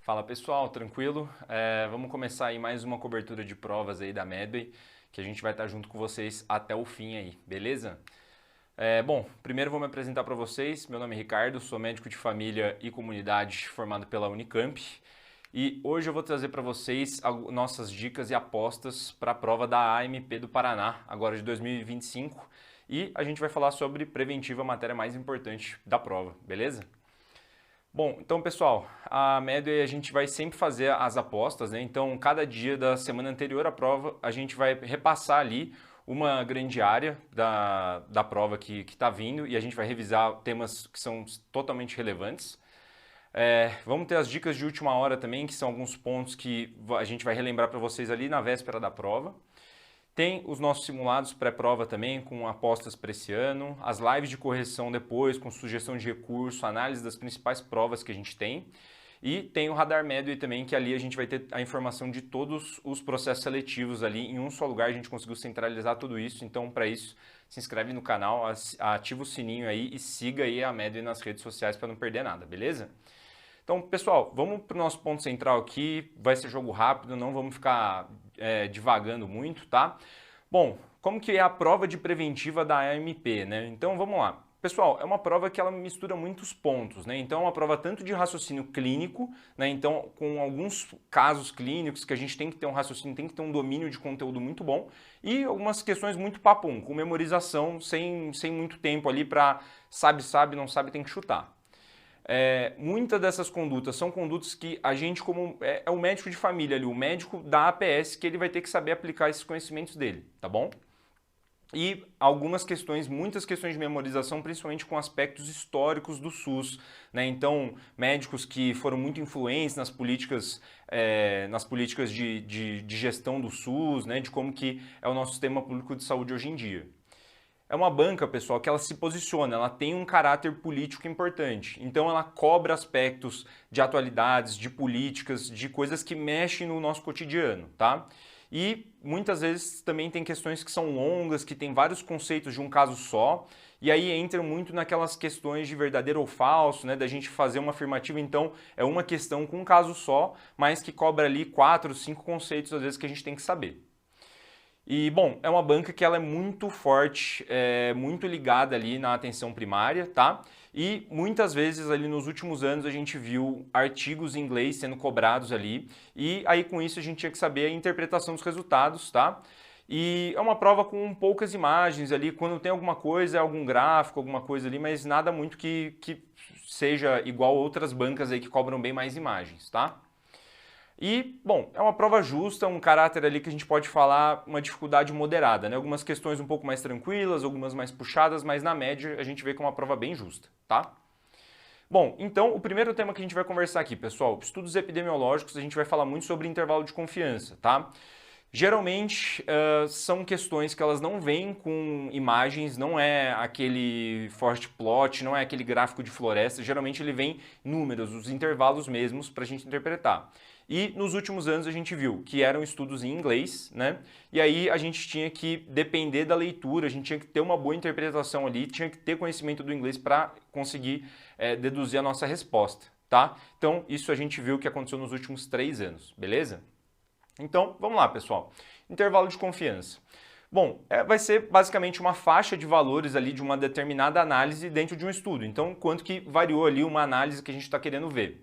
Fala pessoal, tranquilo? Vamos começar aí mais uma cobertura de provas aí da Medway, que a gente vai estar junto com vocês até o fim aí, beleza? Bom, primeiro vou me apresentar para vocês. Meu nome é Ricardo, sou médico de família e comunidade formado pela Unicamp. E hoje eu vou trazer para vocês nossas dicas e apostas para a prova da AMP do Paraná, agora de 2025. E a gente vai falar sobre preventiva, a matéria mais importante da prova, beleza? Bom, então pessoal, a Medway a gente vai sempre fazer as apostas, né? Então, cada dia da semana anterior à prova, a gente vai repassar ali uma grande área da prova que está vindo e a gente vai revisar temas que são totalmente relevantes. Vamos ter as dicas de última hora também, que são alguns pontos que a gente vai relembrar para vocês ali na véspera da prova. Tem os nossos simulados pré-prova também, com apostas para esse ano, as lives de correção depois, com sugestão de recurso, análise das principais provas que a gente tem. E tem o Radar Medway também, que ali a gente vai ter a informação de todos os processos seletivos ali em um só lugar. A gente conseguiu centralizar tudo isso, então para isso se inscreve no canal, ativa o sininho aí e siga aí a Medway nas redes sociais para não perder nada, beleza? Então, pessoal, vamos para o nosso ponto central aqui. Vai ser jogo rápido, não vamos ficar divagando muito, tá? Bom, como que é a prova de preventiva da AMP, né? Então, vamos lá. Pessoal, é uma prova que ela mistura muitos pontos, né? Então, é uma prova tanto de raciocínio clínico, né? Então, com alguns casos clínicos que a gente tem que ter um raciocínio, tem que ter um domínio de conteúdo muito bom e algumas questões muito papum, com memorização, sem muito tempo ali para sabe, não sabe, tem que chutar. Muitas dessas condutas são condutas que a gente, como é o médico de família ali, o médico da APS, que ele vai ter que saber aplicar esses conhecimentos dele, tá bom? E algumas questões, muitas questões de memorização, principalmente com aspectos históricos do SUS, né? Então, médicos que foram muito influentes nas políticas de gestão do SUS, né? De como que é o nosso sistema público de saúde hoje em dia. É uma banca, pessoal, que ela se posiciona, ela tem um caráter político importante. Então ela cobra aspectos de atualidades, de políticas, de coisas que mexem no nosso cotidiano, tá? E muitas vezes também tem questões que são longas, que tem vários conceitos de um caso só, e aí entram muito naquelas questões de verdadeiro ou falso, né, da gente fazer uma afirmativa. Então é uma questão com um caso só, mas que cobra ali 4, 5 conceitos às vezes que a gente tem que saber. E, bom, é uma banca que ela é muito forte, muito ligada ali na atenção primária, tá? E muitas vezes ali nos últimos anos a gente viu artigos em inglês sendo cobrados ali e aí com isso a gente tinha que saber a interpretação dos resultados, tá? E é uma prova com poucas imagens ali, quando tem alguma coisa, algum gráfico, alguma coisa ali, mas nada muito que seja igual outras bancas aí que cobram bem mais imagens, tá? E, bom, é uma prova justa, um caráter ali que a gente pode falar uma dificuldade moderada, né? Algumas questões um pouco mais tranquilas, algumas mais puxadas, mas na média a gente vê que é uma prova bem justa, tá? Bom, então o primeiro tema que a gente vai conversar aqui, pessoal, estudos epidemiológicos, a gente vai falar muito sobre intervalo de confiança, tá? Geralmente são questões que elas não vêm com imagens, não é aquele forest plot, não é aquele gráfico de floresta, geralmente ele vem números, os intervalos mesmos para a gente interpretar. E nos últimos anos a gente viu que eram estudos em inglês, né? E aí a gente tinha que depender da leitura, a gente tinha que ter uma boa interpretação ali, tinha que ter conhecimento do inglês para conseguir deduzir a nossa resposta, tá? Então isso a gente viu que aconteceu nos últimos 3 anos, beleza? Então, vamos lá, pessoal. Intervalo de confiança. Bom, vai ser basicamente uma faixa de valores ali de uma determinada análise dentro de um estudo. Então, quanto que variou ali uma análise que a gente está querendo ver.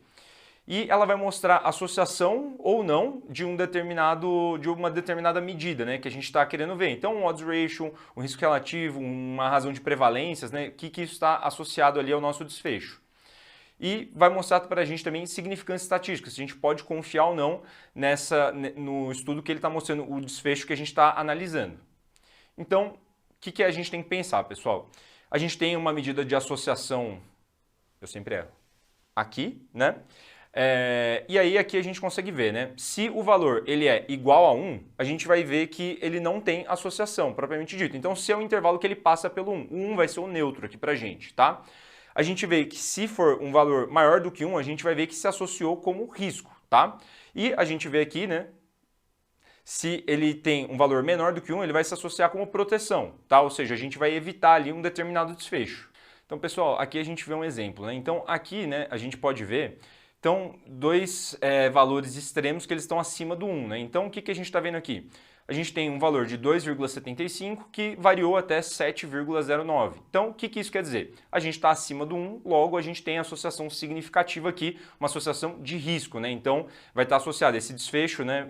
E ela vai mostrar associação ou não de uma determinada medida, né, que a gente está querendo ver. Então, um odds ratio, um risco relativo, uma razão de prevalências, né, que isso está associado ali ao nosso desfecho. E vai mostrar para a gente também significância estatística, se a gente pode confiar ou não no estudo que ele está mostrando, o desfecho que a gente está analisando. Então, o que a gente tem que pensar, pessoal? A gente tem uma medida de associação, eu sempre erro, aqui, né? E aí aqui a gente consegue ver, né? Se o valor ele é igual a 1, a gente vai ver que ele não tem associação, propriamente dito. Então, se é um intervalo que ele passa pelo 1, o 1 vai ser o neutro aqui pra gente, tá? A gente vê que se for um valor maior do que 1, a gente vai ver que se associou como risco, tá? E a gente vê aqui, né? Se ele tem um valor menor do que 1, ele vai se associar como proteção, tá? Ou seja, a gente vai evitar ali um determinado desfecho. Então, pessoal, aqui a gente vê um exemplo, né? Então, aqui, né, a gente pode ver Então, dois valores extremos que eles estão acima do 1, né? Então, o que a gente está vendo aqui? A gente tem um valor de 2,75 que variou até 7,09. Então, o que isso quer dizer? A gente está acima do 1, logo a gente tem associação significativa aqui, uma associação de risco, né? Então, vai estar associado esse desfecho, né?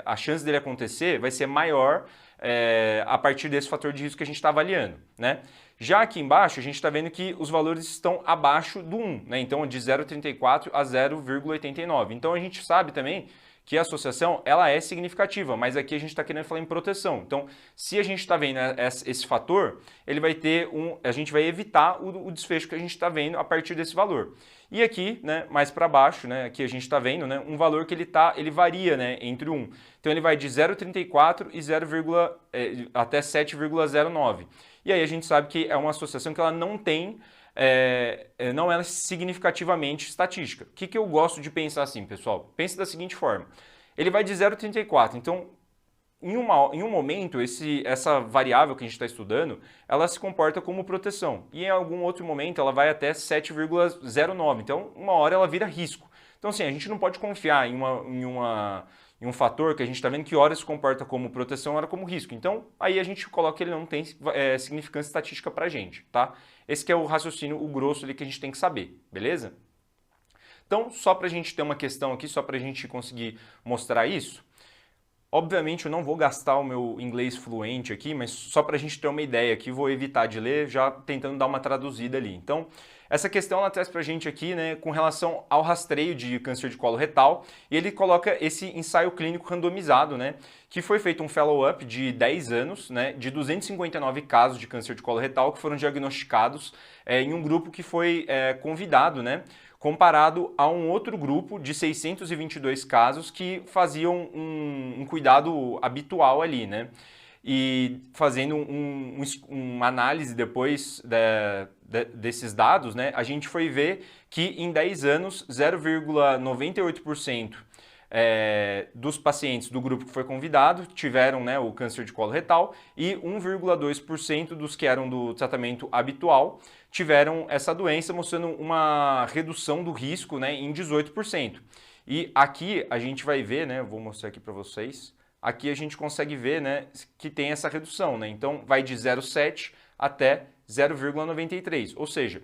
A chance dele acontecer vai ser maior a partir desse fator de risco que a gente está avaliando, né? Já aqui embaixo, a gente está vendo que os valores estão abaixo do 1, né? Então, de 0,34 a 0,89. Então, a gente sabe também que a associação ela é significativa, mas aqui a gente está querendo falar em proteção. Então, se a gente está vendo esse fator, ele vai ter a gente vai evitar o desfecho que a gente está vendo a partir desse valor. E aqui, né, mais para baixo, né, aqui a gente está vendo, né, um valor que ele varia, né, entre 1. Então ele vai de 0,34 e até 7,09. E aí a gente sabe que é uma associação que ela não tem não é significativamente estatística. O que eu gosto de pensar assim, pessoal? Pense da seguinte forma. Ele vai de 0,34, então em um momento essa variável que a gente está estudando, ela se comporta como proteção. E em algum outro momento ela vai até 7,09, então uma hora ela vira risco. Então assim, a gente não pode confiar em um fator que a gente está vendo que hora se comporta como proteção, hora como risco. Então, aí a gente coloca que ele não tem significância estatística para a gente, tá? Esse que é o raciocínio, o grosso ali que a gente tem que saber, beleza? Então, só para a gente ter uma questão aqui, só para a gente conseguir mostrar isso, obviamente eu não vou gastar o meu inglês fluente aqui, mas só para a gente ter uma ideia aqui, vou evitar de ler, já tentando dar uma traduzida ali. Então, essa questão ela traz para a gente aqui, né, com relação ao rastreio de câncer de colo retal, e ele coloca esse ensaio clínico randomizado, né, que foi feito um follow-up de 10 anos, né, de 259 casos de câncer de colo retal que foram diagnosticados em um grupo que foi convidado, né, comparado a um outro grupo de 622 casos que faziam um cuidado habitual ali, né? E fazendo uma análise depois desses dados, né, a gente foi ver que em 10 anos, 0,98% dos pacientes do grupo que foi convidado tiveram, né, o câncer de colo retal e 1,2% dos que eram do tratamento habitual tiveram essa doença, mostrando uma redução do risco, né, em 18%. E aqui a gente vai ver, né, vou mostrar aqui para vocês, aqui a gente consegue ver, né, que tem essa redução, né? Então vai de 0,7 até 0,93, ou seja,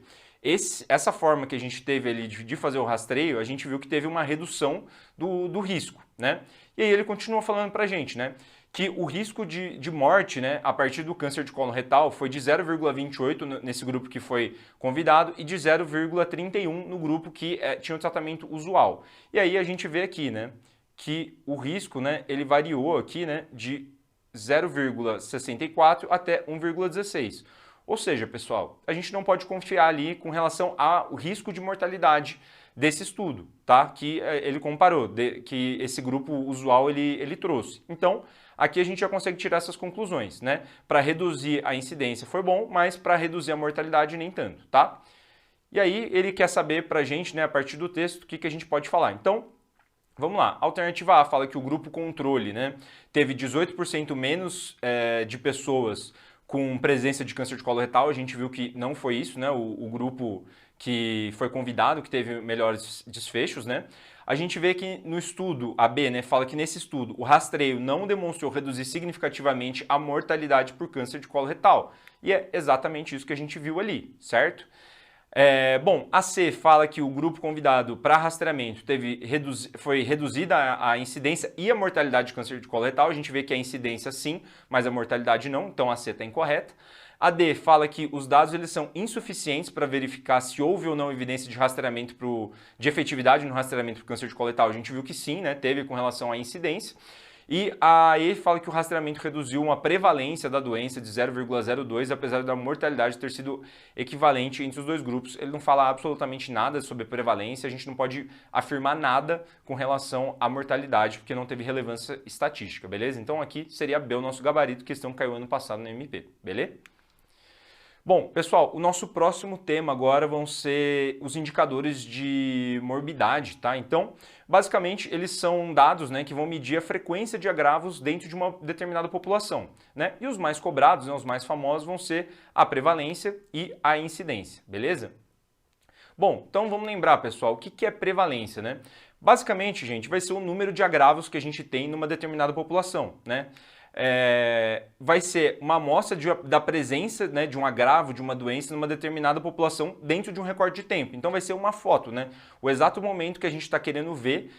essa forma que a gente teve ali de fazer o rastreio, a gente viu que teve uma redução do risco, né? E aí ele continua falando pra gente, né, que o risco de morte, né, a partir do câncer de colo retal foi de 0,28 nesse grupo que foi convidado e de 0,31 no grupo que tinha o tratamento usual. E aí a gente vê aqui, né, que o risco, né, ele variou aqui, né, de 0,64 até 1,16. Ou seja, pessoal, a gente não pode confiar ali com relação ao risco de mortalidade desse estudo, tá? Que ele comparou, que esse grupo usual ele trouxe. Então, aqui a gente já consegue tirar essas conclusões, né? Para reduzir a incidência foi bom, mas para reduzir a mortalidade nem tanto, tá? E aí ele quer saber para a gente, né, a partir do texto, o que a gente pode falar. Então, vamos lá, a alternativa A fala que o grupo controle, né, teve 18% menos de pessoas com presença de câncer de colo retal. A gente viu que não foi isso, né, o grupo que foi convidado, que teve melhores desfechos, né. A gente vê que no estudo, a B, né, fala que nesse estudo o rastreio não demonstrou reduzir significativamente a mortalidade por câncer de colo retal. E é exatamente isso que a gente viu ali, certo? Bom, a C fala que o grupo convidado para rastreamento foi reduzida a incidência e a mortalidade de câncer de colo retal. A gente vê que a incidência sim, mas a mortalidade não, então a C está incorreta. A D fala que os dados eles são insuficientes para verificar se houve ou não evidência de rastreamento de efetividade no rastreamento para câncer de colo retal. A gente viu que sim, né, teve com relação à incidência. E a E fala que o rastreamento reduziu uma prevalência da doença de 0,02, apesar da mortalidade ter sido equivalente entre os dois grupos. Ele não fala absolutamente nada sobre prevalência, a gente não pode afirmar nada com relação à mortalidade, porque não teve relevância estatística, beleza? Então aqui seria B o nosso gabarito, questão que caiu ano passado no MP, beleza? Bom, pessoal, o nosso próximo tema agora vão ser os indicadores de morbidade, tá? Então, basicamente, eles são dados, né, que vão medir a frequência de agravos dentro de uma determinada população, né? E os mais cobrados, né, os mais famosos, vão ser a prevalência e a incidência, beleza? Bom, então vamos lembrar, pessoal, o que é prevalência, né? Basicamente, gente, vai ser o número de agravos que a gente tem numa determinada população, né? Vai ser uma amostra da presença, né, de um agravo, de uma doença numa determinada população dentro de um recorte de tempo. Então vai ser uma foto, né? O exato momento que a gente está querendo ver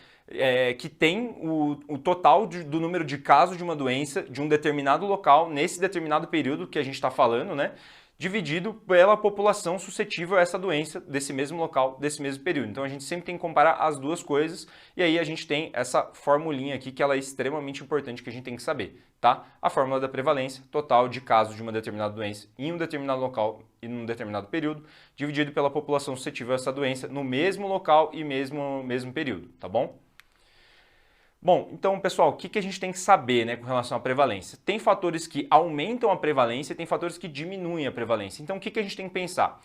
que tem o total do número de casos de uma doença de um determinado local, nesse determinado período que a gente está falando, né? Dividido pela população suscetível a essa doença desse mesmo local, desse mesmo período. Então a gente sempre tem que comparar as duas coisas e aí a gente tem essa formulinha aqui que ela é extremamente importante que a gente tem que saber, tá? A fórmula da prevalência total de casos de uma determinada doença em um determinado local e num determinado período, dividido pela população suscetível a essa doença no mesmo local e mesmo período, tá bom? Bom, então, pessoal, o que a gente tem que saber, né, com relação à prevalência? Tem fatores que aumentam a prevalência e tem fatores que diminuem a prevalência. Então, o que a gente tem que pensar?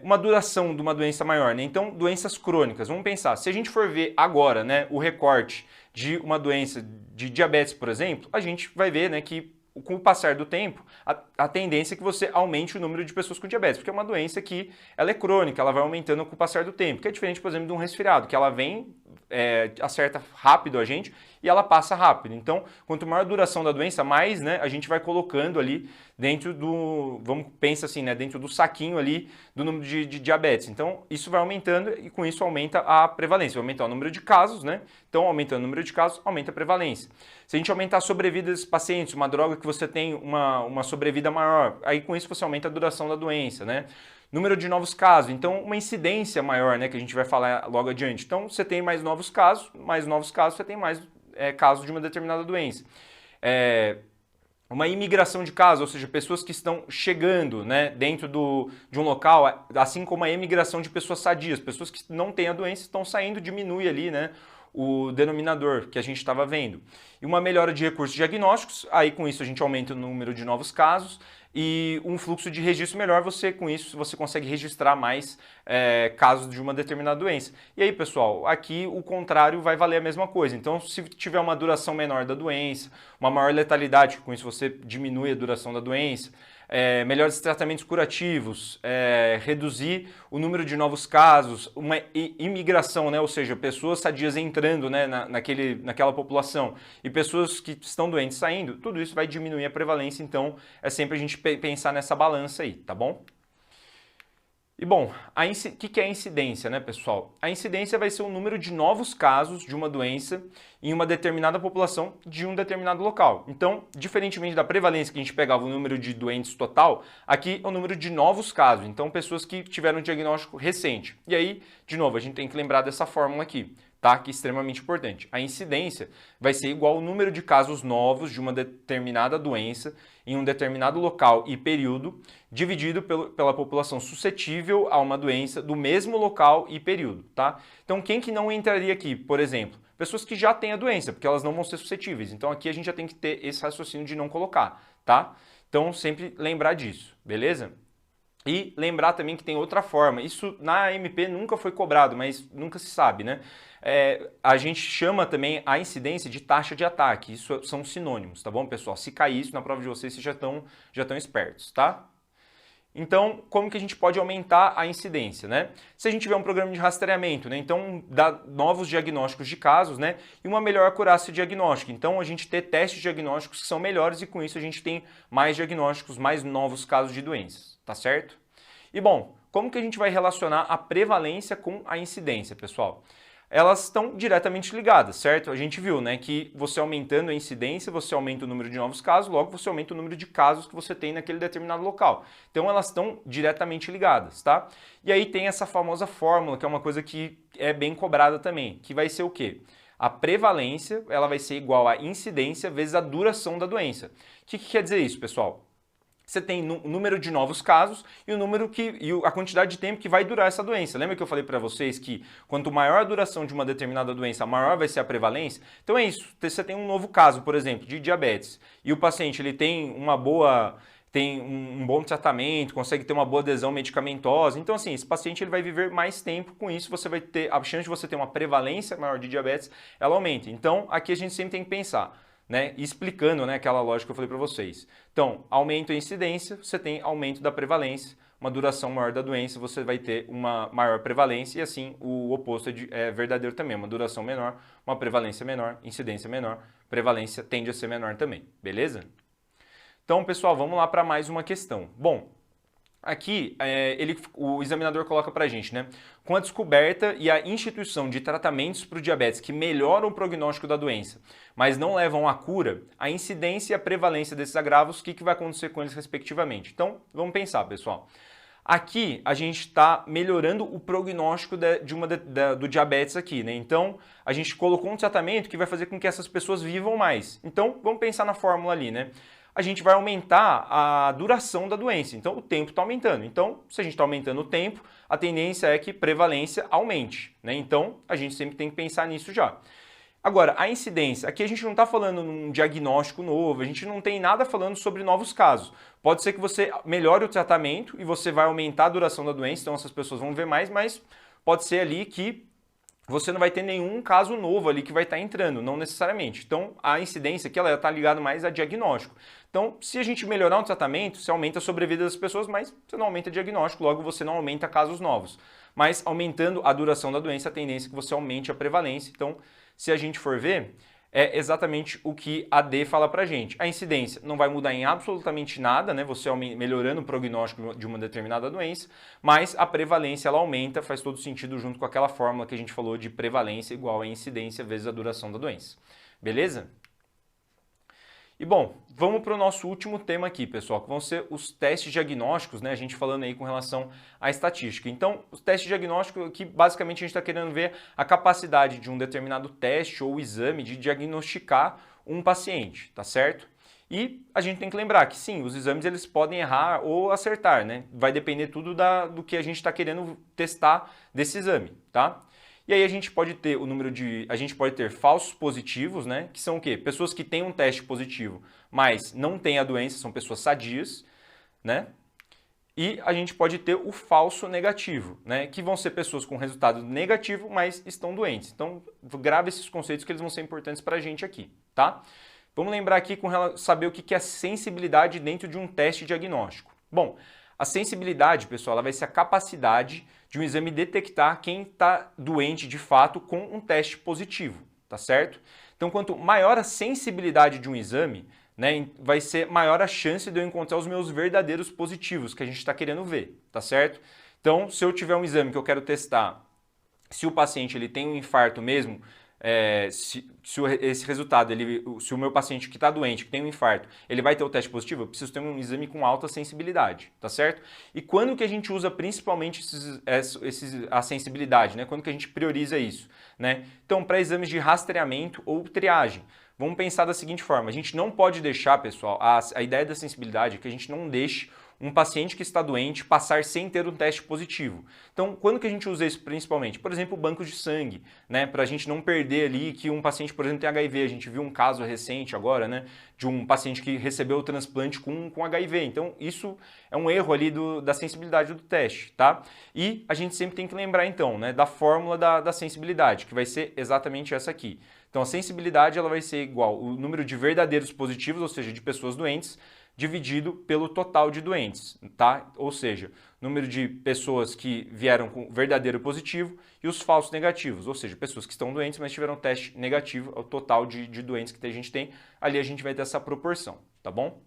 Uma duração de uma doença maior, né? Então, doenças crônicas. Vamos pensar, se a gente for ver agora, né, o recorte de uma doença de diabetes, por exemplo, a gente vai ver, né, que com o passar do tempo, a tendência é que você aumente o número de pessoas com diabetes, porque é uma doença que ela é crônica, ela vai aumentando com o passar do tempo, que é diferente, por exemplo, de um resfriado, que ela vem, acerta rápido a gente e ela passa rápido. Então, quanto maior a duração da doença, mais, né, a gente vai colocando ali dentro do, pensa assim, né, dentro do saquinho ali do número de diabetes. Então, isso vai aumentando e com isso aumenta a prevalência, vai aumentar o número de casos, né? Então, aumentando o número de casos, aumenta a prevalência. Se a gente aumentar a sobrevida dos pacientes, uma droga que você tem uma sobrevida maior, aí com isso você aumenta a duração da doença, né? Número de novos casos, então uma incidência maior, né, que a gente vai falar logo adiante. Então, você tem mais novos casos, você tem mais casos de uma determinada doença. Uma imigração de casos, ou seja, pessoas que estão chegando, né, dentro de um local, assim como a emigração de pessoas sadias, pessoas que não têm a doença estão saindo, diminui ali, né, o denominador que a gente estava vendo. E uma melhora de recursos diagnósticos, aí com isso a gente aumenta o número de novos casos e um fluxo de registro melhor, com isso você consegue registrar mais casos de uma determinada doença. E aí, pessoal, aqui o contrário vai valer a mesma coisa. Então, se tiver uma duração menor da doença, uma maior letalidade, com isso você diminui a duração da doença, melhores tratamentos curativos, reduzir o número de novos casos, uma imigração, né, ou seja, pessoas sadias entrando, né, naquela população e pessoas que estão doentes saindo, tudo isso vai diminuir a prevalência, então é sempre a gente pensar nessa balança aí, tá bom? E bom, o que é a incidência, né, pessoal? A incidência vai ser o número de novos casos de uma doença em uma determinada população de um determinado local. Então, diferentemente da prevalência que a gente pegava o número de doentes total, aqui é o número de novos casos. Então, pessoas que tiveram um diagnóstico recente. E aí, de novo, a gente tem que lembrar dessa fórmula aqui, tá? Que é extremamente importante. A incidência vai ser igual ao número de casos novos de uma determinada doença em um determinado local e período, dividido pela população suscetível a uma doença do mesmo local e período, tá? Então, quem que não entraria aqui, por exemplo? Pessoas que já têm a doença, porque elas não vão ser suscetíveis. Então, aqui a gente já tem que ter esse raciocínio de não colocar, tá? Então, sempre lembrar disso, beleza? E lembrar também que tem outra forma. Isso na MP nunca foi cobrado, mas nunca se sabe, né? A gente chama também a incidência de taxa de ataque. Isso são sinônimos, tá bom, pessoal? Se cair isso na prova de vocês, vocês já estão espertos, tá? Então, como que a gente pode aumentar a incidência, né? Se a gente tiver um programa de rastreamento, né? Então, dá novos diagnósticos de casos, né? E uma melhor acurácia diagnóstica. Então, a gente ter testes diagnósticos que são melhores e com isso a gente tem mais diagnósticos, mais novos casos de doenças, tá certo? E bom, como que a gente vai relacionar a prevalência com a incidência, pessoal? Elas estão diretamente ligadas, certo? A gente viu, né, que você aumentando a incidência, você aumenta o número de novos casos, logo você aumenta o número de casos que você tem naquele determinado local. Então elas estão diretamente ligadas, tá? E aí tem essa famosa fórmula, que é uma coisa que é bem cobrada também, que vai ser o quê? A prevalência, ela vai ser igual à incidência vezes a duração da doença. O que quer dizer isso, pessoal? Você tem o número de novos casos e a quantidade de tempo que vai durar essa doença. Lembra que eu falei para vocês que quanto maior a duração de uma determinada doença, maior vai ser a prevalência? Então é isso. Você tem um novo caso, por exemplo, de diabetes e o paciente ele tem um bom tratamento, consegue ter uma boa adesão medicamentosa. Então, assim, esse paciente ele vai viver mais tempo, com isso você vai ter a chance de você ter uma prevalência maior de diabetes, ela aumenta. Então, aqui a gente sempre tem que pensar, né, explicando, né, aquela lógica que eu falei para vocês. Então, aumento a incidência, você tem aumento da prevalência, uma duração maior da doença, você vai ter uma maior prevalência e assim o oposto é verdadeiro também, uma duração menor, uma prevalência menor, incidência menor, prevalência tende a ser menor também, beleza? Então, pessoal, vamos lá para mais uma questão. Bom, aqui o examinador coloca para a gente, né? Com a descoberta e a instituição de tratamentos para o diabetes que melhoram o prognóstico da doença, mas não levam à cura, a incidência e a prevalência desses agravos, o que vai acontecer com eles respectivamente? Então, vamos pensar, pessoal. Aqui a gente está melhorando o prognóstico do diabetes aqui, né? Então, a gente colocou um tratamento que vai fazer com que essas pessoas vivam mais. Então, vamos pensar na fórmula ali, né? A gente vai aumentar a duração da doença, então o tempo está aumentando. Então, se a gente está aumentando o tempo, a tendência é que prevalência aumente, né? Então, a gente sempre tem que pensar nisso já. Agora, a incidência, aqui a gente não está falando num diagnóstico novo, a gente não tem nada falando sobre novos casos. Pode ser que você melhore o tratamento e você vai aumentar a duração da doença, então essas pessoas vão ver mais, mas pode ser ali que você não vai ter nenhum caso novo ali que vai estar entrando, não necessariamente. Então, a incidência aqui ela está ligada mais a diagnóstico. Então, se a gente melhorar o tratamento, você aumenta a sobrevida das pessoas, mas você não aumenta o diagnóstico, logo você não aumenta casos novos. Mas aumentando a duração da doença, a tendência é que você aumente a prevalência. Então, se a gente for ver, é exatamente o que a D fala pra gente. A incidência não vai mudar em absolutamente nada, né? Você melhorando o prognóstico de uma determinada doença, mas a prevalência ela aumenta, faz todo sentido junto com aquela fórmula que a gente falou de prevalência igual a incidência vezes a duração da doença. Beleza? E bom, vamos para o nosso último tema aqui, pessoal, que vão ser os testes diagnósticos, né? A gente falando aí com relação à estatística. Então, os testes diagnósticos aqui, basicamente, a gente está querendo ver a capacidade de um determinado teste ou exame de diagnosticar um paciente, tá certo? E a gente tem que lembrar que sim, os exames eles podem errar ou acertar, né? Vai depender tudo do que a gente está querendo testar desse exame, tá? E aí a gente pode ter falsos positivos, né? Que são o quê? Pessoas que têm um teste positivo, mas não têm a doença, são pessoas sadias, né? E a gente pode ter o falso negativo, né? Que vão ser pessoas com resultado negativo, mas estão doentes. Então, grave esses conceitos que eles vão ser importantes para a gente aqui, tá? Vamos lembrar aqui saber o que é sensibilidade dentro de um teste diagnóstico. Bom, a sensibilidade, pessoal, ela vai ser a capacidade de um exame detectar quem está doente de fato com um teste positivo, tá certo? Então, quanto maior a sensibilidade de um exame, né, vai ser maior a chance de eu encontrar os meus verdadeiros positivos que a gente está querendo ver, tá certo? Então, se eu tiver um exame que eu quero testar se o paciente ele tem um infarto mesmo, esse resultado, se o meu paciente que está doente, que tem um infarto, ele vai ter o teste positivo, eu preciso ter um exame com alta sensibilidade, tá certo? E quando que a gente usa principalmente a sensibilidade, né? Quando que a gente prioriza isso, né? Então, para exames de rastreamento ou triagem, vamos pensar da seguinte forma, a gente não pode deixar, pessoal, a ideia da sensibilidade é que a gente não deixe um paciente que está doente passar sem ter um teste positivo. Então, quando que a gente usa isso principalmente? Por exemplo, bancos de sangue, né? Para a gente não perder ali que um paciente, por exemplo, tem HIV. A gente viu um caso recente agora, né? De um paciente que recebeu o transplante com HIV. Então, isso é um erro ali da sensibilidade do teste, tá? E a gente sempre tem que lembrar, então, né? Da fórmula da sensibilidade, que vai ser exatamente essa aqui. Então, a sensibilidade ela vai ser igual o número de verdadeiros positivos, ou seja, de pessoas doentes, dividido pelo total de doentes, tá? Ou seja, número de pessoas que vieram com verdadeiro positivo e os falsos negativos, ou seja, pessoas que estão doentes, mas tiveram teste negativo, é o total de doentes que a gente tem, ali a gente vai ter essa proporção, tá bom?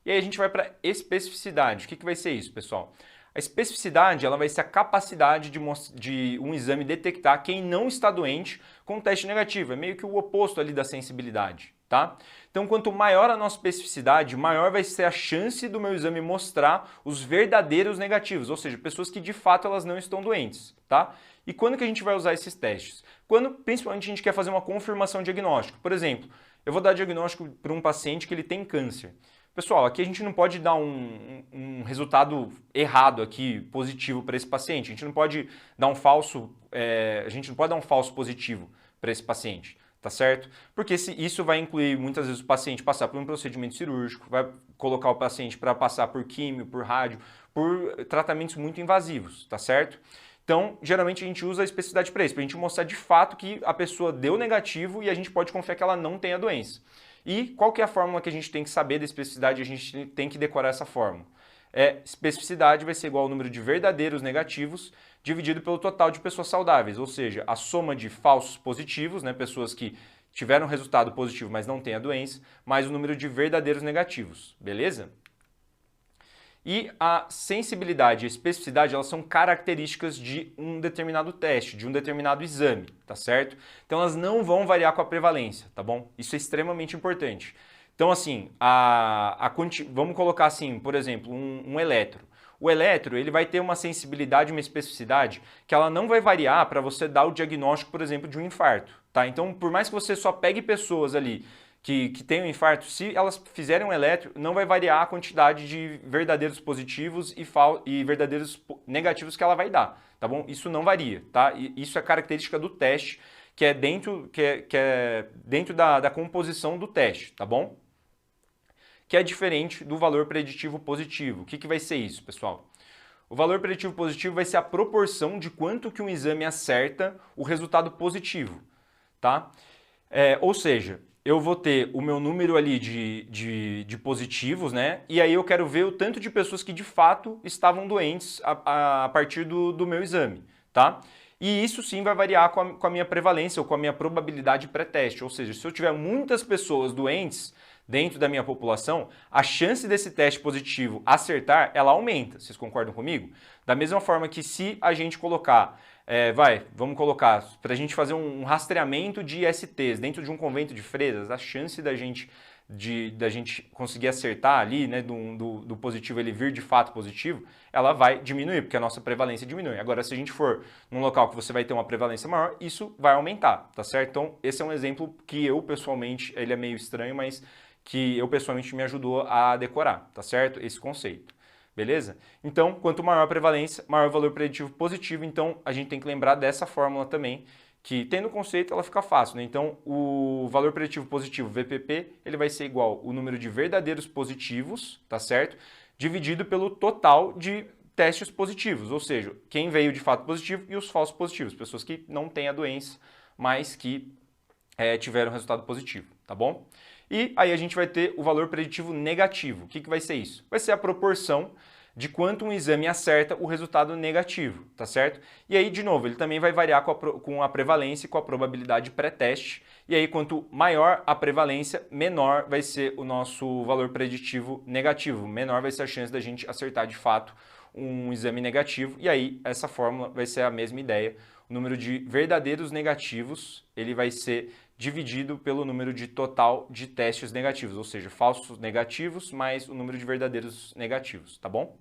E aí a gente vai para especificidade. O que vai ser isso, pessoal? A especificidade ela vai ser a capacidade de um exame detectar quem não está doente com teste negativo, é meio que o oposto ali da sensibilidade, tá? Então, quanto maior a nossa especificidade, maior vai ser a chance do meu exame mostrar os verdadeiros negativos, ou seja, pessoas que de fato elas não estão doentes, tá? E quando que a gente vai usar esses testes? Quando, principalmente, a gente quer fazer uma confirmação diagnóstica. Por exemplo, eu vou dar diagnóstico para um paciente que ele tem câncer. Pessoal, aqui a gente não pode dar um resultado errado aqui, positivo para esse paciente. A gente não pode dar um falso positivo para esse paciente, tá certo? Porque isso vai incluir muitas vezes o paciente passar por um procedimento cirúrgico, vai colocar o paciente para passar por químio, por rádio, por tratamentos muito invasivos, tá certo? Então, geralmente a gente usa a especificidade para isso, para a gente mostrar de fato que a pessoa deu negativo e a gente pode confiar que ela não tem a doença. E qual que é a fórmula que a gente tem que saber da especificidade? A gente tem que decorar essa fórmula. especificidade vai ser igual ao número de verdadeiros negativos dividido pelo total de pessoas saudáveis, ou seja, a soma de falsos positivos, né, pessoas que tiveram resultado positivo, mas não têm a doença, mais o número de verdadeiros negativos, beleza? E a sensibilidade e a especificidade, elas são características de um determinado teste, de um determinado exame, tá certo? Então elas não vão variar com a prevalência, tá bom? Isso é extremamente importante. Então assim, vamos colocar assim, por exemplo, um eletro. O eletro, ele vai ter uma sensibilidade e uma especificidade que ela não vai variar para você dar o diagnóstico, por exemplo, de um infarto, tá? Então, por mais que você só pegue pessoas ali que tem um infarto, se elas fizerem um eletro, não vai variar a quantidade de verdadeiros positivos e verdadeiros negativos que ela vai dar, tá bom? Isso não varia, tá? E isso é característica do teste, que é dentro da composição do teste, tá bom? Que é diferente do valor preditivo positivo. O que vai ser isso, pessoal? O valor preditivo positivo vai ser a proporção de quanto que um exame acerta o resultado positivo, tá? Ou seja, eu vou ter o meu número ali de positivos, né? E aí eu quero ver o tanto de pessoas que de fato estavam doentes a partir do meu exame, tá? E isso sim vai variar com a minha prevalência ou com a minha probabilidade pré-teste. Ou seja, se eu tiver muitas pessoas doentes dentro da minha população, a chance desse teste positivo acertar, ela aumenta. Vocês concordam comigo? Da mesma forma que se a gente colocar vamos colocar, para a gente fazer um rastreamento de ISTs dentro de um convento de freiras, a chance da gente conseguir acertar ali, né, do positivo ele vir de fato positivo, ela vai diminuir, porque a nossa prevalência diminui. Agora, se a gente for num local que você vai ter uma prevalência maior, isso vai aumentar, tá certo? Então, esse é um exemplo que eu, pessoalmente, ele é meio estranho, mas que eu, pessoalmente, me ajudou a decorar, tá certo? Esse conceito. Beleza? Então, quanto maior a prevalência, maior o valor preditivo positivo. Então, a gente tem que lembrar dessa fórmula também, que tendo o conceito, ela fica fácil, né? Então, o valor preditivo positivo, VPP, ele vai ser igual o número de verdadeiros positivos, tá certo? Dividido pelo total de testes positivos, ou seja, quem veio de fato positivo e os falsos positivos, pessoas que não têm a doença, mas que tiveram resultado positivo, tá bom? E aí a gente vai ter o valor preditivo negativo. O que vai ser isso? Vai ser a proporção de quanto um exame acerta o resultado negativo, tá certo? E aí, de novo, ele também vai variar com a prevalência e com a probabilidade pré-teste. E aí, quanto maior a prevalência, menor vai ser o nosso valor preditivo negativo. Menor vai ser a chance da gente acertar de fato um exame negativo. E aí, essa fórmula vai ser a mesma ideia. O número de verdadeiros negativos, ele vai ser dividido pelo número de total de testes negativos, ou seja, falsos negativos mais o número de verdadeiros negativos, tá bom?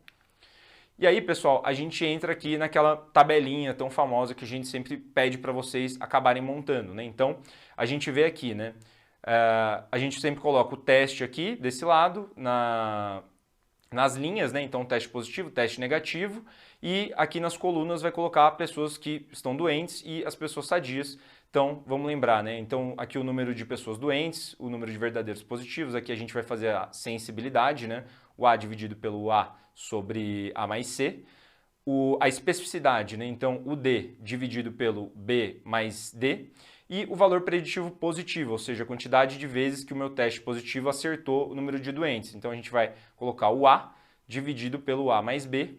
E aí, pessoal, a gente entra aqui naquela tabelinha tão famosa que a gente sempre pede para vocês acabarem montando, né? Então, a gente vê aqui, né? A gente sempre coloca o teste aqui desse lado, nas linhas, né? Então, teste positivo, teste negativo, e aqui nas colunas vai colocar pessoas que estão doentes e as pessoas sadias. Então, vamos lembrar, né? Então, aqui o número de pessoas doentes, o número de verdadeiros positivos, aqui a gente vai fazer a sensibilidade, né? O A dividido pelo A sobre A mais C. A especificidade, né? Então, o D dividido pelo B mais D. E o valor preditivo positivo, ou seja, a quantidade de vezes que o meu teste positivo acertou o número de doentes. Então, a gente vai colocar o A dividido pelo A mais B.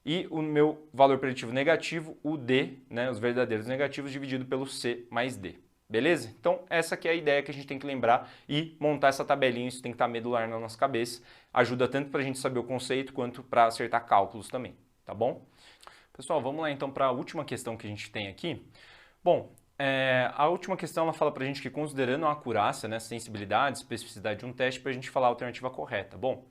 E o meu valor preditivo negativo, o D, né, os verdadeiros negativos, dividido pelo C mais D. Beleza? Então, essa aqui é a ideia que a gente tem que lembrar e montar essa tabelinha, isso tem que estar medular na nossa cabeça. Ajuda tanto para a gente saber o conceito, quanto para acertar cálculos também, tá bom? Pessoal, vamos lá então para a última questão que a gente tem aqui. Bom, a última questão ela fala para a gente que considerando a acurácia, né, sensibilidade, especificidade de um teste, para a gente falar a alternativa correta. Bom,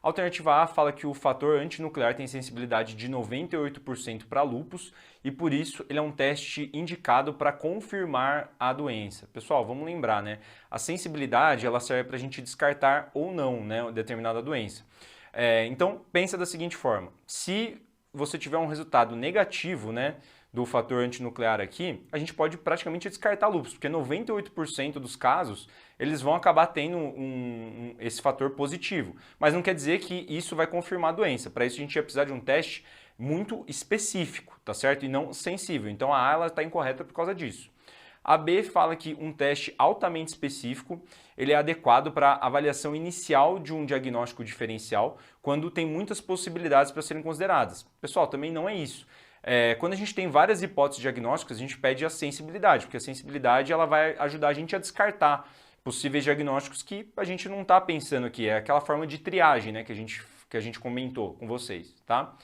a alternativa A fala que o fator antinuclear tem sensibilidade de 98% para lúpus e por isso ele é um teste indicado para confirmar a doença. Pessoal, vamos lembrar, né? A sensibilidade ela serve para a gente descartar ou não, né, determinada doença. Então, pensa da seguinte forma, se você tiver um resultado negativo, né, do fator antinuclear aqui, a gente pode praticamente descartar lúpus, porque 98% dos casos eles vão acabar tendo esse fator positivo. Mas não quer dizer que isso vai confirmar a doença. Para isso a gente ia precisar de um teste muito específico, tá certo? E não sensível. Então a A está incorreta por causa disso. A B fala que um teste altamente específico, ele é adequado para a avaliação inicial de um diagnóstico diferencial, quando tem muitas possibilidades para serem consideradas. Pessoal, também não é isso. Quando a gente tem várias hipóteses diagnósticas, a gente pede a sensibilidade, porque a sensibilidade ela vai ajudar a gente a descartar possíveis diagnósticos que a gente não está pensando aqui. É aquela forma de triagem, né, que a gente comentou com vocês, tá?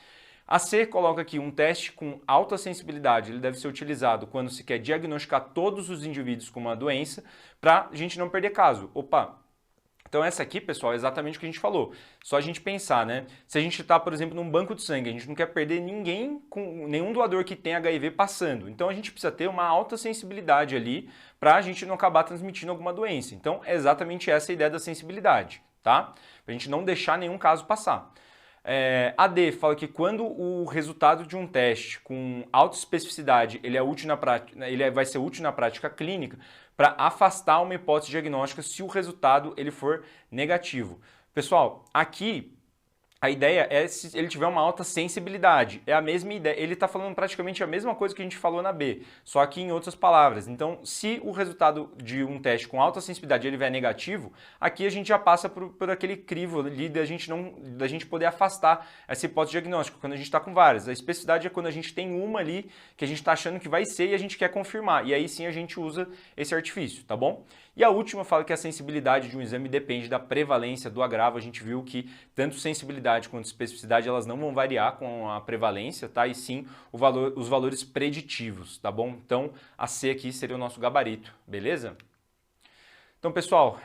A C coloca aqui um teste com alta sensibilidade, ele deve ser utilizado quando se quer diagnosticar todos os indivíduos com uma doença, para a gente não perder caso. Opa! Então essa aqui, pessoal, é exatamente o que a gente falou. Só a gente pensar, né? Se a gente está, por exemplo, num banco de sangue, a gente não quer perder nenhum doador que tem HIV passando. Então a gente precisa ter uma alta sensibilidade ali para a gente não acabar transmitindo alguma doença. Então é exatamente essa a ideia da sensibilidade, tá? Para a gente não deixar nenhum caso passar. A D fala que quando o resultado de um teste com alta especificidade ele vai ser útil na prática clínica para afastar uma hipótese diagnóstica se o resultado ele for negativo. Pessoal, aqui a ideia é se ele tiver uma alta sensibilidade. É a mesma ideia. Ele está falando praticamente a mesma coisa que a gente falou na B, só que em outras palavras. Então, se o resultado de um teste com alta sensibilidade ele vier negativo, aqui a gente já passa por aquele crivo ali da gente poder afastar essa hipótese diagnóstica, quando a gente está com várias. A especificidade é quando a gente tem uma ali que a gente está achando que vai ser e a gente quer confirmar. E aí sim a gente usa esse artifício, tá bom? E a última fala que a sensibilidade de um exame depende da prevalência do agravo. A gente viu que tanto sensibilidade quanto especificidade elas não vão variar com a prevalência, tá? E sim os valores preditivos, tá bom? Então a C aqui seria o nosso gabarito, beleza? Então, pessoal,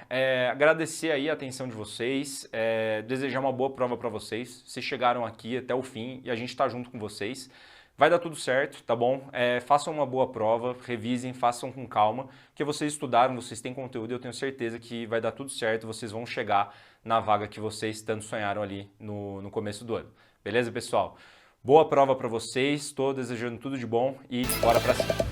agradecer aí a atenção de vocês, desejar uma boa prova para vocês. Vocês chegaram aqui até o fim e a gente está junto com vocês. Vai dar tudo certo, tá bom? Façam uma boa prova, revisem, façam com calma, porque vocês estudaram, vocês têm conteúdo e eu tenho certeza que vai dar tudo certo, vocês vão chegar na vaga que vocês tanto sonharam ali no começo do ano. Beleza, pessoal? Boa prova para vocês, estou desejando tudo de bom e bora para cima!